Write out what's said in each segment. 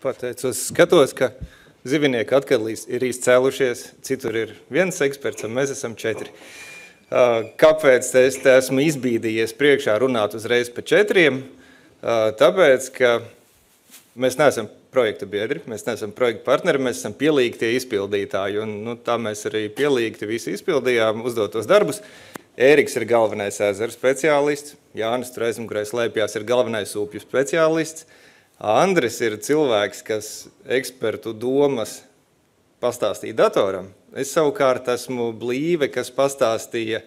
Pateicos, skatos, ka zivinieki atkal ir izcēlušies, citur ir viens eksperts, un mēs esam 4. Kāpēc es te esmu izbīdījies priekšā runāt uzreiz pa 4? Tāpēc, ka mēs neesam projekta biedri, mēs neesam projekta partneri, mēs esam pielīgtie izpildītāji, un tā mēs arī pielīgti visi izpildījām uzdotos darbus. Ēriks ir galvenais ezeru speciālists, Jānis tur aizmugurēs lēpjās ir galvenais upju speciālists, Andris ir cilvēks, kas ekspertu domas pastāstīja datoram. Es savukārt esmu blīve, kas pastāstīja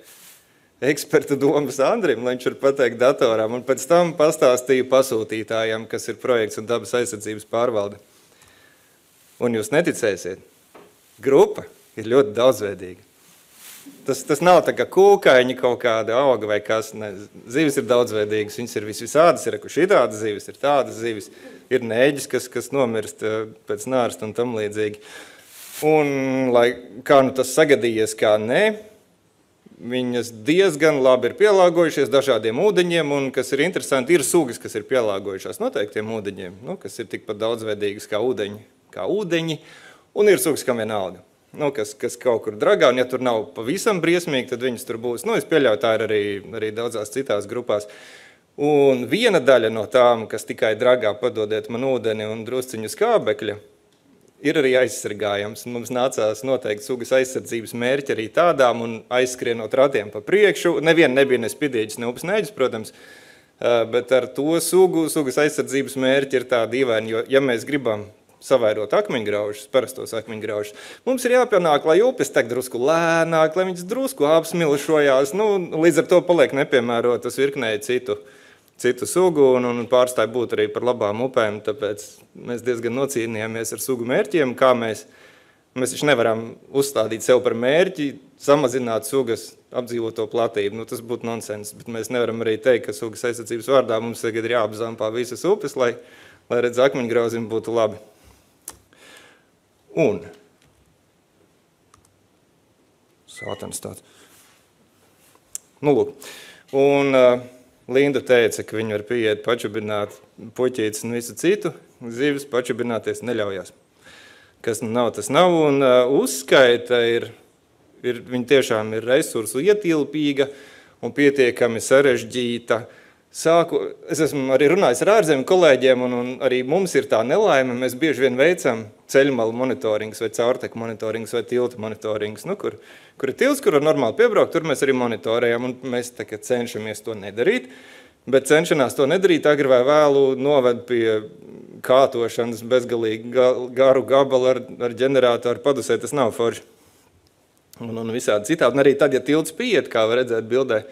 ekspertu domas Andrim, lai viņš var pateikt datoram, un pēc tam pastāstīju pasūtītājiem, kas ir projekts un dabas aizsardzības pārvalde. Un jūs neticēsiet, grupa ir ļoti daudzveidīga. Tas nav tā kā kūkaiņi kaut kāda auga vai kas. Ne. Zivis ir daudzveidīgas, viņas ir visādas, ir šitādas zivis, ir tādas zivis, ir nēģis, kas nomirst pēc nārsta un tam līdzīgi. Un, lai kā nu tas sagadījies, kā nē, viņas diezgan labi ir pielāgojušies dažādiem ūdeņiem, un, kas ir interesanti, ir sugas, kas ir pielāgojušās noteiktiem ūdeņiem, kas ir tikpat daudzveidīgas kā ūdeņi, un ir sugas, kam vienalga. Kas kaut kur dragā, un ja tur nav pavisam briesmīgi, tad viņas tur būs. Es pieļauju, tā ir arī daudzās citās grupās. Un viena daļa no tām, kas tikai dragā padodiet man ūdeni un drusciņu skābekļa, ir arī aizsargājams. Mums nācās noteikti sugas aizsardzības mērķi arī tādām un aizskrienot ratiem pa priekšu. Neviena nebija ne spidīģis, ne upes nēģis, protams, bet ar to sugas aizsardzības mērķi ir tā dīvaini, jo ja mēs gribam savairot akmeņgraužus, parastos akmeņgraužus. Mums ir jāpanāk, lai upes tek drusku lēnāk, lai viņas drusku apsmilšojās. Līdz ar to paliek nepiemērotas virknei citu sugu un pārstāj būt arī par labām upēm, tāpēc mēs diezgan nocīnījāmies ar sugu mērķiem, kā mēs taču nevaram uzstādīt sev par mērķi, samazināt sugas apdzīvoto platību. Tas būtu nonsens, bet mēs nevaram arī teikt, ka sugas aizsardzības vārdā mums tagad ir jāapzampā visas upes, lai redz akmeņgrauzim būtu labi. Un sātans tāds. Lūk. Un Linda teica, ka viņi var pieiet pačubināt puķītes un visu citu. Zivis pačubināties neļaujās. Kas nav, tas nav. Un uzskaita viņa tiešām ir resursu ietilpīga un pietiekami sarežģīta. Es esmu arī runājis ar ārzemju kolēģiem, un arī mums ir tā nelaime. Mēs bieži vien veicam ceļmalu monitorings vai caurteku monitorings vai tiltu monitorings. Kur ir tilts, kur var normāli piebraukt, tur mēs arī monitorējam, un mēs cenšamies to nedarīt. Bet cenšanās to nedarīt agri vai vēlu noved pie kātošanas bezgalīgi garu gabalu ar ģeneratoru padusē. Tas nav forši. Un visādi citādi. Un arī tad, ja tilts pieiet, kā var redzēt bildē,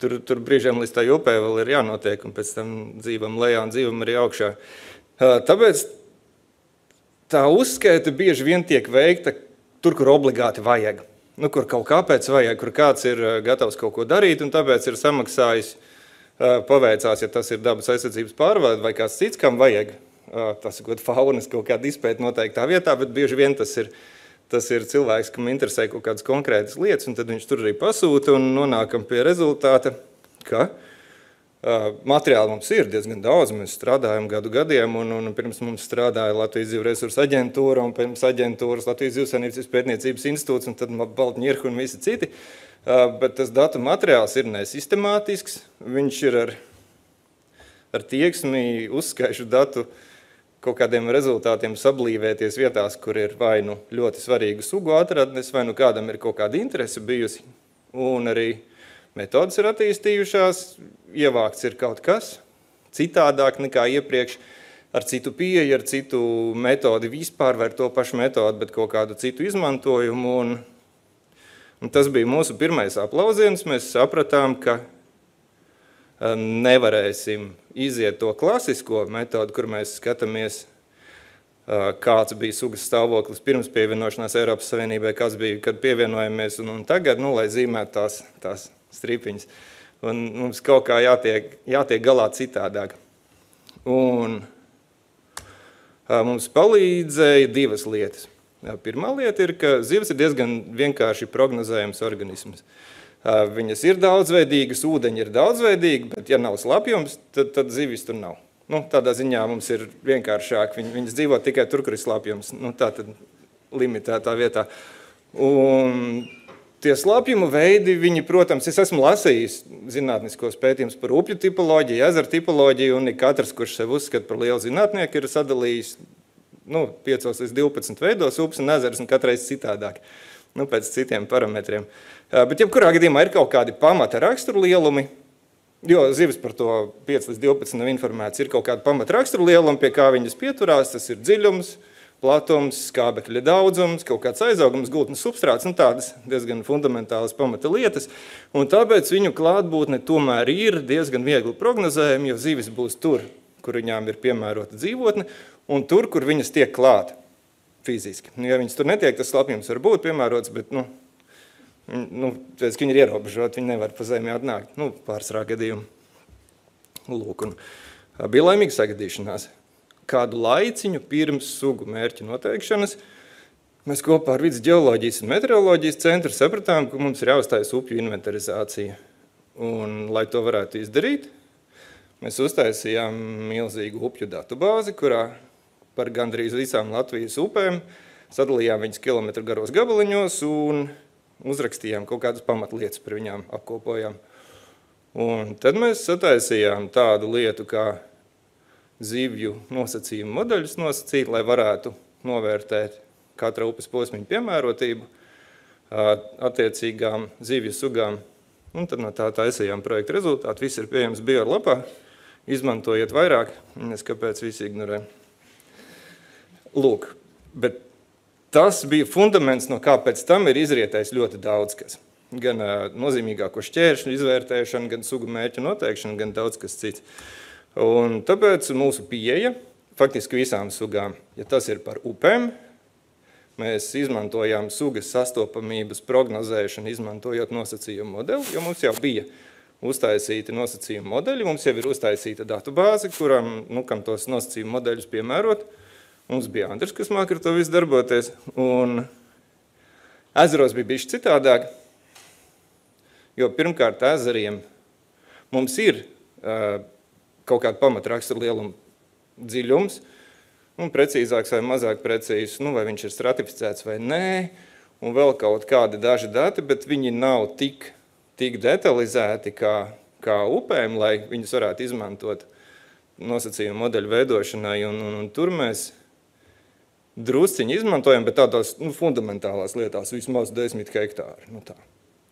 Tur brīžiem līdz tā upē vēl ir jānotiek, un pēc tam dzīvam lejā un dzīvam arī augšā. Tāpēc tā uzskaita bieži vien tiek veikta tur, kur obligāti vajag. Kur kaut kāpēc vajag, kur kāds ir gatavs kaut ko darīt, un tāpēc ir samaksājis, paveicās, ja tas ir dabas aizsardzības pārvalde vai kāds cits, kam vajag. Tas ir faunas kaut kāda izpēta noteiktā vietā, bet bieži vien tas ir cilvēks, kam interesē kaut kādas konkrētas lietas, un tad viņš tur arī pasūta, un nonākam pie rezultāta, ka materiāli mums ir diezgan daudz. Mēs strādājam gadiem, un pirms mums strādāja Latvijas Zivu resursu aģentūra, un pirms aģentūras Latvijas Zivsaimniecības pētniecības institūts, un tad Baltņirhu un visi citi. Bet tas datu materiāls ir nesistemātisks, viņš ir ar tieksmi uzskaišu datu kaut kādiem rezultātiem sablīvēties vietās, kur ir vai nu ļoti svarīgu sugu atradnes, vai nu kādam ir kaut kāda interese bijusi, un arī metodas ir attīstījušās, ievākts ir kaut kas citādāk nekā iepriekš, ar citu pieeju, ar citu metodi vispār, vai ar to pašu metodu, bet kaut kādu citu izmantojumu, un tas bija mūsu pirmais aplauziens. Mēs sapratām, ka nevarēsim iziet to klasisko metodu, kur mēs skatāmies, kāds bija sugas stāvoklis pirms pievienošanās Eiropas Savienībai, kāds bija, kad pievienojamies, un tagad, lai zīmētu tās stripiņas. Un mums kaut kā jātiek galā citādāk. Un mums palīdzēja divas lietas. Pirmā lieta ir, ka zivs ir diezgan vienkārši prognozējams organisms. Viņas ir daudzveidīgas, ūdeņi ir daudzveidīgi, bet ja nav slapjums, tad zivis tur nav. Nu, tādā ziņā mums ir vienkāršāk. Viņas dzīvo tikai tur, kur ir slapjums. Nu, tā tad limitētā vietā. Un tie slapjumu veidi, viņi, protams, es esmu lasījis zinātniskos pētījumus par upju tipoloģiju, ezeru tipoloģiju, un katrs, kurš sev uzskata par lielu zinātnieku, ir sadalījis 5 līdz 12 veidos upes un ezeras, un katreiz citādāk, pēc citiem parametriem. Bet jebkurā gadījumā ir kaut kādi pamata raksturu lielumi, jo zivis par to 5 līdz 12 nav informēts, ir kaut kādi pamata raksturu lielumi, pie kā viņas pieturās, tas ir dziļums, platums, skābekļa daudzums, kaut kāds aizaugums, gultnes substrāts, tādas diezgan fundamentālas pamata lietas, un tāpēc viņu klātbūtne tomēr ir diezgan viegli prognozējama, jo zivis būs tur, kur viņām ir piemērota dzīvotne, un tur, kur viņas tiek klāt fiziski. Ja viņas tur netiek, tas slapjums var būt piemērots, bet, viņi ir ierobežoti, viņi nevar pa zemi atnākt, pārsvarā gadījumu. Lūk, un bija laimīga sagadīšanās. Kādu laiciņu pirms sugu mērķa noteikšanas mēs kopā ar Vides ģeoloģijas un meteoroloģijas centru sapratām, ka mums ir jāuzstājas upju inventarizācija. Un, lai to varētu izdarīt, mēs uztaisījām milzīgu upju datubāzi, kurā par gandrīz visām Latvijas upēm sadalījām viņas kilometru garos gabaliņos un uzrakstījām kaut kādas pamatlietas par viņām, apkopojām. Un tad mēs sataisījām tādu lietu, kā zivju nosacījumu modeļus nosacīt, lai varētu novērtēt katra upes posmiņa piemērotību attiecīgām zivju sugām. Un tad no tā taisījām projekta rezultātu. Viss ir pieejams biolapā. Izmantojiet vairāk, es kāpēc visi ignorē. Lūk, bet tas bija fundaments, no kā pēc tam ir izrietējis ļoti daudz kas. Gan nozīmīgāko šķēršļu izvērtēšana, gan sugu mērķu noteikšana, gan daudz kas cits. Un tāpēc mūsu pieeja faktiski visām sugām, ja tas ir par upēm, mēs izmantojām sugas sastopamības prognozēšanu, izmantojot nosacījumu modeli, jo mums jau bija uztaisīti nosacījumu modeļi, mums jau ir uztaisīta datubāze, kam tos nosacījumu modeļus piemērot. Mums bija Andris, kas māk ar to visu darboties, un ezeros bija bišķi citādāk, jo pirmkārt ezeriem mums ir kaut kāda pamatraksturu lieluma dziļums, un precīzāks vai mazāk precīzs, vai viņš ir stratificēts vai nē, un vēl kaut kādi daži dati, bet viņi nav tik detalizēti kā upēm, lai viņus varētu izmantot nosacījumu modeļu veidošanai, un tur mēs drusciņi izmantojam, bet tādās fundamentālās lietās vismaz 10 hektāri. Tā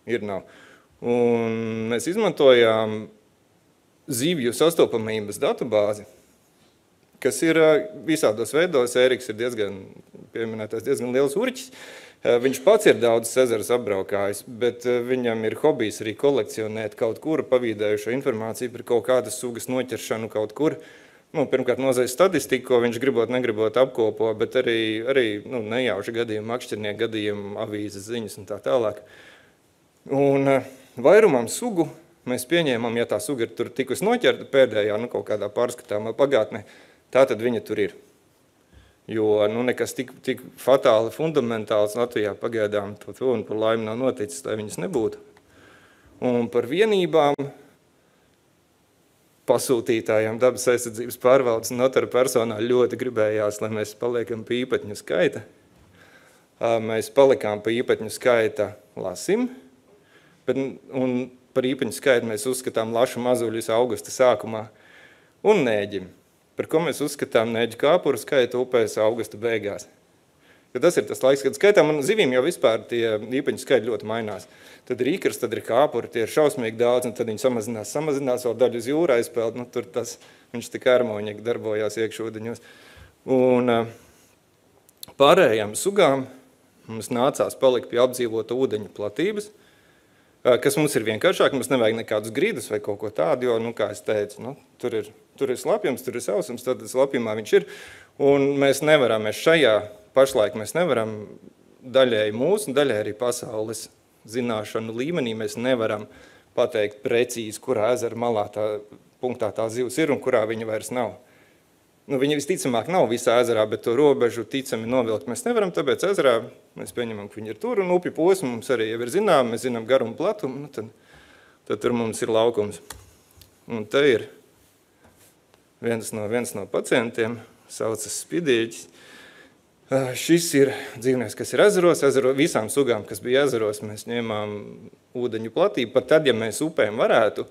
ir nav. Un mēs izmantojām zivju sastopamības datubāzi, kas ir visādos veidos. Ēriks ir pieminētais diezgan liels urķis. Viņš pats ir daudz ezeras apbraukājis, bet viņam ir hobijs arī kolekcionēt kaut kur pavīdējušo informāciju par kaut kādas sugas noķeršanu kaut kur. Pirmkārt, nozaļas statistiku, ko viņš negribot apkopo, bet arī nejauši gadījumu, makšķernieku gadījumu, avīzes ziņas un tā tālāk. Un vairumam sugu mēs pieņēmām, ja tā suga ir tur tikus noķerta pēdējā, kaut kādā pārskatāmā pagātnē, tā tad viņa tur ir. Jo nekas tik fatāli, fundamentāls Latvijā pagaidām un par laimi nav noticis, lai viņas nebūtu. Un par vienībām pasūtītājiem dabas aizsardzības pārvaldes un notaru personā ļoti gribējās, lai mēs paliekam pie īpatņu skaita. Mēs palikām pie īpatņu skaita lasim, un par īpaņu skaitu mēs uzskatām lašu mazuļus augusta sākumā un nēģim, par ko mēs uzskatām nēģu kāpuru skaitu upēs augusta beigās. Jo tas ir tas laiks, kad skaitām, un zivīm jau vispār tie īpaņu skaiti ļoti mainās. Tad ir īkars, tad ir kāpuri, tie ir šausmīgi daudz, un tad viņi samazinās, vēl daļu uz jūrā aizpeld, tur viņš tik harmoniski darbojās iekšūdeņos. Un pārējām sugām mums nācās palikt pie apdzīvota ūdeņa platības, kas mums ir vienkāršāk, mums nevajag nekādus grīdus vai kaut ko tādu, jo, kā es teicu, tur ir slapjums, tur ir sausums, tad slapjumā viņš ir, un mēs pašlaik mēs nevaram daļēji mūsu, daļēji arī pasaules zināšanu līmenī, mēs nevaram pateikt precīzi, kurā ezera malā punktā tā zivs ir un kurā viņa vairs nav. Viņa visticamāk nav visā ezerā, bet to robežu ticami novilkt mēs nevaram, tāpēc ezerā mēs pieņemam, ka viņi ir tur, un upju posmu mums arī jau ir zinām, mēs zinām garumu platumu, tad tur mums ir laukums. Un te ir viens no pacientiem, saucas spidīķis. Šis ir dzīvnieks, kas ir ezeros, visām sugām, kas bija ezeros, mēs ņēmām ūdeņu platību, pat tad, ja mēs upēm varētu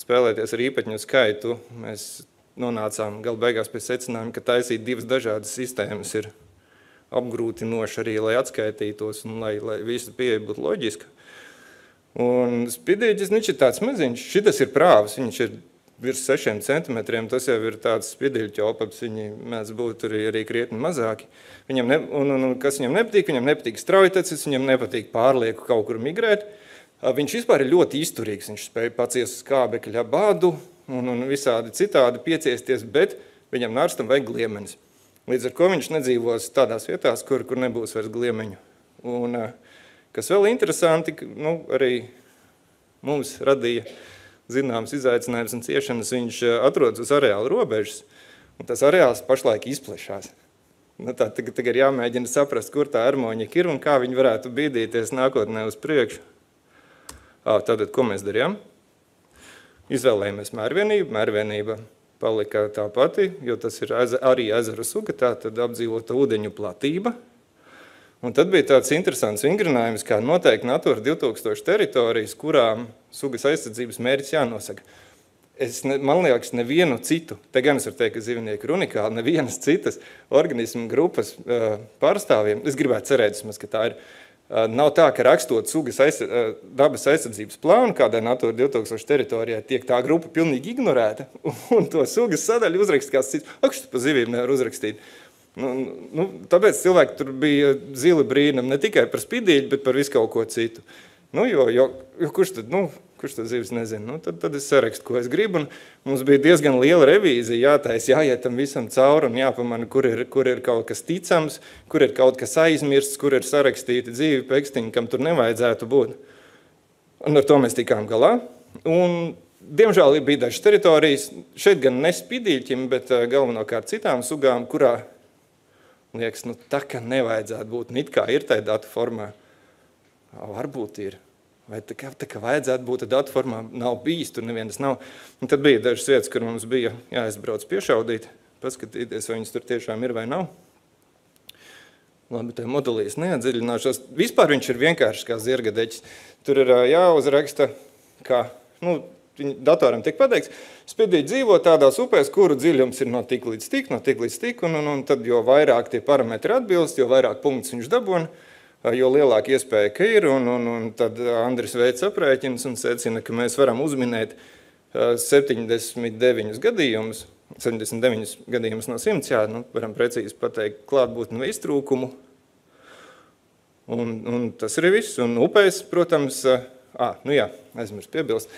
spēlēties ar īpatņu skaitu, mēs nonācām gala beigās pie secinājuma, ka taisīt divas dažādas sistēmas ir apgrūtinoši arī, lai atskaitītos un lai visa pieeja būtu loģiska. Un spidīķis, viņš ir tāds maziņš, šitas ir prāvas, viņš ir virs 6 centimetriem, tas jau ir tāds spidīļu ķopaps, viņi mēdz būt arī krietni mazāki. Kas viņam nepatīk straujtecis, viņam nepatīk pārlieku kaut kur migrēt. Viņš vispār ir ļoti izturīgs, viņš spēja paciest skābekļa bādu un visādi citādi pieciesties, bet viņam narstam vajag gliemenis. Līdz ar ko viņš nedzīvos tādās vietās, kur nebūs vairs gliemeņu. Un, kas vēl interesanti, arī mums radīja zināms izaicinājums un ciešanas, viņš atrodas uz areāla robežas, un tas areāls pašlaik izplešās. Tagad ir jāmēģina saprast, kur tā armoņika ir un kā viņi varētu bīdīties nākotnē uz priekšu. Tātad, ko mēs darījām? Izvēlējāmies mērvienību. Mērvienība palika tā pati, jo tas ir arī ezera suga, tātad apdzīvota ūdeņu platība. Un tad bija tāds interesants vingrinājums, kā noteikti Natura 2000 teritorijas, kurām sugas aizsardzības mērķis jānosaka. Man liekas, nevienu citu, te gan es varu teikt, ka zivinieki ir unikāli, nevienas citas organismu grupas pārstāvjiem, es gribētu cerēt, ka tā ir, nav tā, ka rakstot sugas dabas aizsardzības plānu kādai Natura 2000 teritorijai, tiek tā grupa pilnīgi ignorēta, un to sugas sadaļu uzrakst kāds cits. Akš tu pa zivīm nevar uzrakstīt. Tāpēc cilvēki tur bija zili brīnam ne tikai par spidīļu, bet par visu kaut ko citu. Jo kurš tad zivis nezina? Tad es sarakstu, ko es gribu, un mums bija diezgan liela revīzija, jāiet tam visam cauri un jāpamana, kur ir kaut kas ticams, kur ir kaut kas aizmirsts, kur ir sarakstīti dzīvi pekstiņi, kam tur nevajadzētu būt. Un ar to mēs tikām galā. Un, diemžēl bija dažas teritorijas, šeit gan ne spidīļķim, bet galvenokārt citām sugām, kurā liekas, tā kā nevajadzētu būt, it kā ir tai datu formā. Varbūt ir. Vai tā kā vajadzētu būt datu formā, nav bijis, tur nevienas nav. Un tad bija dažas vietas, kur mums bija jāizbrauc piešaudīt, paskatīties, vai viņas tur tiešām ir vai nav. Labi, tajā modelī es neatdziļināšos. Vispār viņš ir vienkārši kā zirgadeķis. Tur ir jāuzraksta, kā, datoram tiek pateikts, spidīķi dzīvo tādās upēs, kuru dziļums ir no tik līdz tik, un tad, jo vairāk tie parametri atbilst, jo vairāk punktus viņš dabūna, jo lielāka iespēja, ka ir, un tad Andris veids aprēķins un secina, ka mēs varam uzminēt 79 gadījumus no 100, varam precīzi pateikt klātbūtni vai iztrūkumu, un tas ir viss, un upēs, protams, aizmirst piebilst,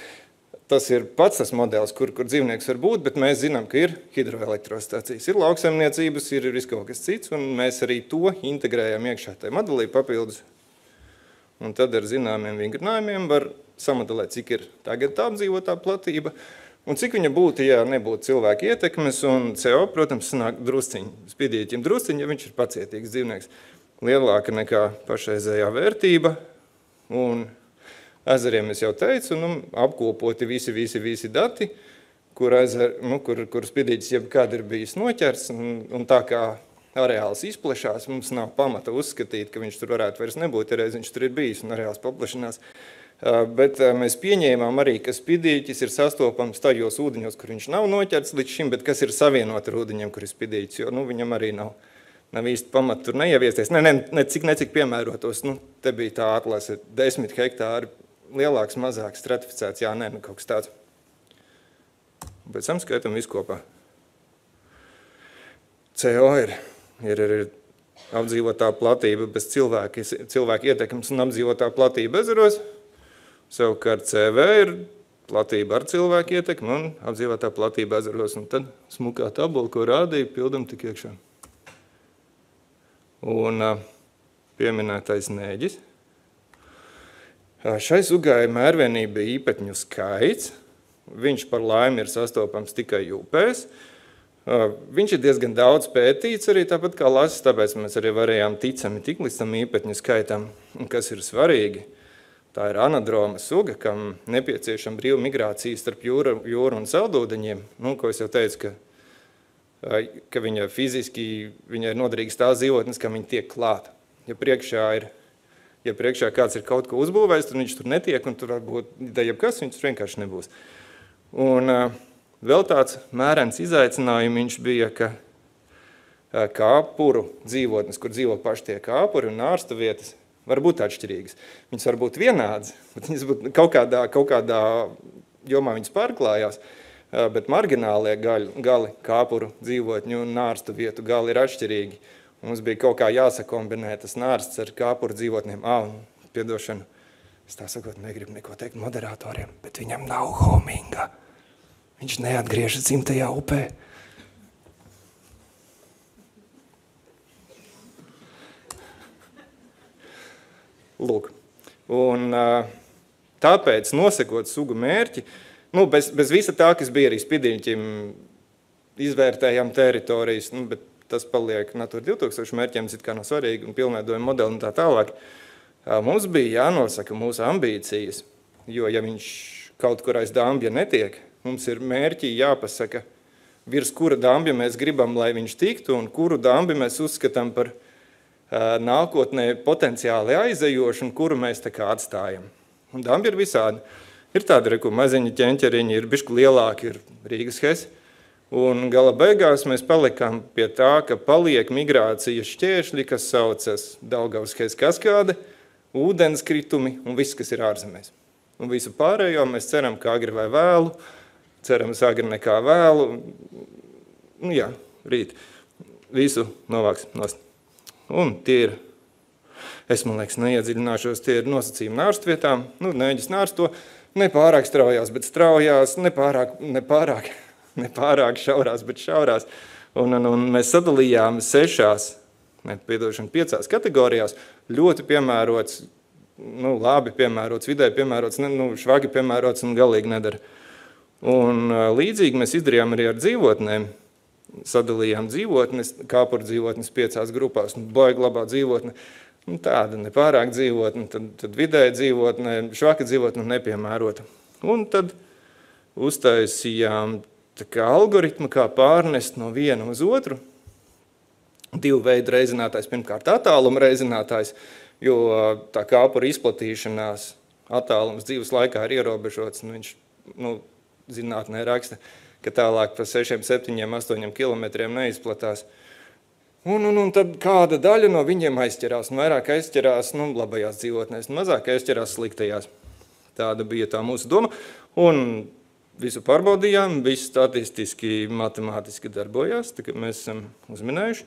tas ir pats tas modelis, kur dzīvnieks var būt, bet mēs zinām, ka ir hidroelektrostacijas, ir lauksaimniecības, ir viss kaut kas cits, un mēs arī to integrējam iekšā tajā modelī papildus. Un tad ar zināmiem vingrinājumiem var samodelēt, cik ir tagad tā apdzīvotā platība, un cik viņa būtu, ja nebūtu cilvēku ietekmes, un CO, protams, sanāk drusciņi, spidīķim drusciņi, ja viņš ir pacietīgs dzīvnieks, lielāka nekā pašreizējā vērtība, un ezeriem es jau teicu, apkopoti visi dati, kur spidīķis jebkad ir bijis noķers, un tā kā areāls izplešās, mums nav pamata uzskatīt, ka viņš tur varētu vairs nebūt, ja reiz viņš tur ir bijis un areāls paplašinās. Bet mēs pieņēmām arī, ka spidīķis ir sastopams tajos ūdeņos, kur viņš nav noķerts līdz šim, bet kas ir savienot ar ūdeņiem, kur ir spidīķis, jo viņam arī nav īsti pamata tur neieviesties. Necik piemērotos, te bija tā atlase 10 hektāri, lielāks, mazāks, stratificēts, kaut kas tāds. Pēc tam skaitam visu kopā. CO ir apdzīvotā platība bez cilvēku ietekmes un apdzīvotā platība ezeros. Savukārt CV ir platība ar cilvēku ietekmi un apdzīvotā platība ezeros. Un tad smukā tabula, ko rādīja, pildam tik iekšā. Un pieminētais nēģis. Šai sugai mērvienība ir īpatņu skaits. Viņš par laimi ir sastopams tikai upēs. Viņš ir diezgan daudz pētīts arī tāpat kā lasis, tāpēc mēs arī varējām ticami tik līdz tam īpatņu skaitam. Un kas ir svarīgi, tā ir anadroma suga, kam nepieciešama brīva migrācija starp jūru un saldūdeņiem. Ko es jau teicu, ka ka viņa fiziski, viņai ir noderīgas tās dzīvotnes, kam viņa tiek klāta. Ja priekšā kāds ir kaut ko uzbūvējis, tad viņš tur netiek, un tur varbūt, ja jebkas, viņš vienkārši nebūs. Un vēl tāds mērens izaicinājums bija, ka kāpuru dzīvotnes, kur dzīvo paši tie kāpuri un ārstu vietas, var būt atšķirīgas. Viņas var būt vienādas, bet viņas kaut kādā jomā viņas pārklājās, bet marginālie gali kāpuru dzīvotņu un ārstu vietu gali ir atšķirīgi. Mums bija kaut kā jāsakombinē tas nārsts ar kāpuru dzīvotniem. Piedošanu, es tā sakot, negribu neko teikt moderatoriem, bet viņam nav hominga. Viņš neatgriežas dzimtajā upē. Lūk, un tāpēc nosekot sugu mērķi, bez visa tā, kas bija arī Spidiņķim, izvērtējām teritorijas, bet tas paliek Natura 2000 mērķiem, it kā nav svarīgi, un pilnveidojuma modeli un tā tālāk. Mums bija jānosaka mūsu ambīcijas, jo ja viņš kaut kur aiz dambja netiek, mums ir mērķi jāpasaka, virs kura dambja mēs gribam, lai viņš tiktu, un kuru dambju mēs uzskatām par nākotnē potenciāli aizejošu, un kuru mēs tā kā atstājam. Un dambji ir visādi. Ir tādi, ko maziņi ķenķeriņi, ir bišķi lielāki, ir Rīgas hesi. Un gala beigās mēs palikām pie tā, ka paliek migrācijas šķēršļi, kas saucas Daugavas hesi kaskāde, ūdenskritumi un viss, kas ir ārzemēs. Un visu pārējo mēs ceram, ka agri vai vēlu, cerams agri nekā vēlu, rīt, visu novāks nost. Un tie ir, es man liekas neiedziļināšos, tie ir nosacījumi nārstvietām, neģis nārsto, nepārāk straujās, bet straujās, nepārāk šaurās, bet šaurās. Un mēs sadalījām 5 kategorijās, ļoti piemērots, labi piemērots, vidēji piemērots, švagi piemērots un galīgi nedara. Un līdzīgi mēs izdarījām arī ar dzīvotnēm. Sadalījām dzīvotnes, kāpuru dzīvotnes 5 grupās, baigi labā dzīvotne, tāda nepārāk dzīvotne, tad vidēji dzīvotne, švaka dzīvotne nepiemērota. Un tad uztaisījām algoritmu, kā pārnest no viena uz otru. 2 veidu reizinātājs, pirmkārt attāluma reizinātājs, jo tā kāpura izplatīšanās attālums dzīves laikā ir ierobežots, un viņš, zinātnē raksta, ka tālāk pa 6, 7, 8 kilometriem neizplatās. Un tad kāda daļa no viņiem aizķerās, un vairāk aizķerās, labajās dzīvotnēs, un mazāk aizķerās sliktajās. Tāda bija tā mūsu doma, un visu pārbaudījām, viss statistiski, matemātiski darbojās, tā kā mēs esam uzminējuši.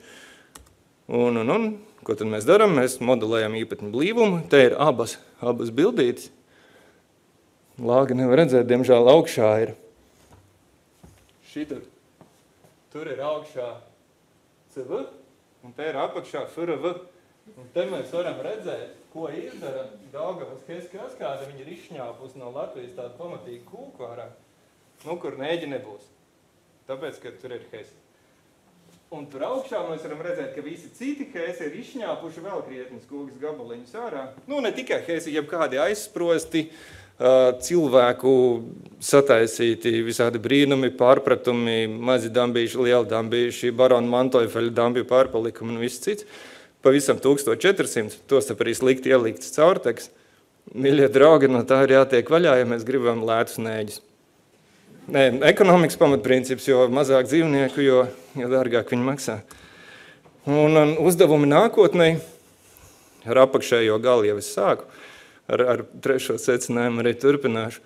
Un, ko tad mēs darām? Mēs modelējam īpatņu blīvumu, te ir abas bildītes. Lāga nevar redzēt, diemžēl augšā ir. Šitur, tur ir augšā CV, un te ir apakšā FRV. Un te mēs varam redzēt, ko izdara Daugavas hesi kaskāde. Viņa ir izšņāpus no Latvijas tādu pamatīgu kūku ārā, kur neģi nebūs. Tāpēc, ka tur ir hesi. Un tur augšā mēs varam redzēt, ka visi citi hesi ir izšņāpuši vēl krietnes kūkas gabaliņus ārā. Ne tikai hesi, jeb kādi aizsprosti, cilvēku sataisīti visādi brīnumi, pārpratumi, mazi dambīši, lieli dambīši, barona Mantoifeļa dambju pārpalikumi un viss cits. Pavisam 1400, tos arī slikti ielikts caurteks. Mīļie draugi, no tā ir jātiek vaļā, ja mēs gribam lētus nēģis. Ekonomikas pamatprincips, jo mazāk dzīvnieku, jo dārgāk viņi maksā. Un uzdevumi nākotnē, ar apakšējo galu jau es sāku, ar 3. secinājumu arī turpināšu.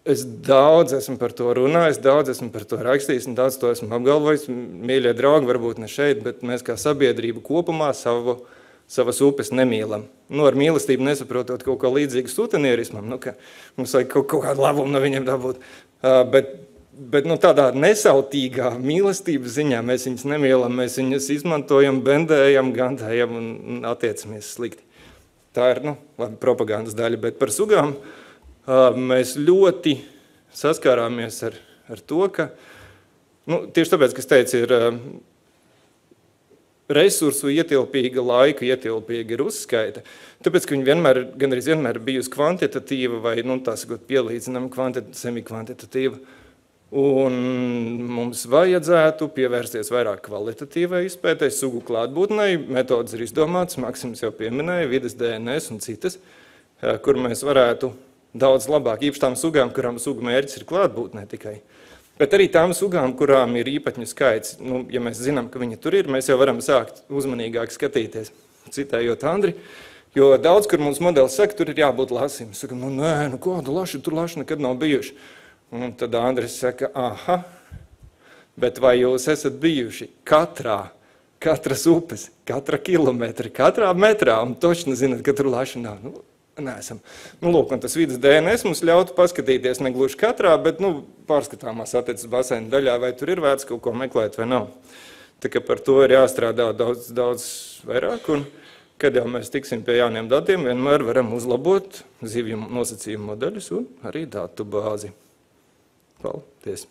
Es daudz esmu par to runājis, daudz esmu par to rakstījis un daudz to esmu apgalvojis. Mīļie draugi, varbūt ne šeit, bet mēs kā sabiedrība kopumā savas upes nemīlam. Ar mīlestību nesaprotot kaut ko līdzīgu sutenierismam, ka mums vajag kaut kādu labumu no viņiem dabūt. Bet tādā nesautīgā mīlestības ziņā mēs viņus nemīlam, mēs viņus izmantojam, bendējam, gandējam un attiecamies slikti. Tā ir, labi, propagandas daļa, bet par sugām mēs ļoti saskārāmies ar to, ka, tieši tāpēc, kas teica, ir resursu ietilpīga, laika ietilpīga ir uzskaita, tāpēc, ka viņi gandrīz vienmēr bijusi kvantitatīva vai, tā sakot, pielīdzinama semikvantitatīva. Un mums vajadzētu pievērsties vairāk kvalitatīvai izpētē, sugu klātbūtnei. Metodas ir izdomātas, Maksims jau pieminēja, vides DNS un citas, kur mēs varētu daudz labāk, īpaši tām sugām, kurām sugu mērķis ir klātbūtnē tikai. Bet arī tām sugām, kurām ir īpatņu skaits, ja mēs zinām, ka viņi tur ir, mēs jau varam sākt uzmanīgāk skatīties, citējot Andri, jo daudz, kur mums modelis saka, tur ir jābūt lasim. Saka, nē, kādu lašu, tur laši nekad nav bijuši. Un tad Andris saka, aha, bet vai jūs esat bijuši katras upes, katra kilometra, katrā metrā, un točni zinat, ka tur laši nav? Neesam. Lūk, un tas vidas DNS mums ļautu paskatīties negluži katrā, bet pārskatāmās attiecas baseina daļā, vai tur ir vērts kaut ko meklēt vai nav. Tā kā par to ir jāstrādā daudz vairāk, un kad jau mēs tiksim pie jauniem datiem, vienmēr varam uzlabot zivju nosacījumu modeļus un arī datu bāzi. Paldies!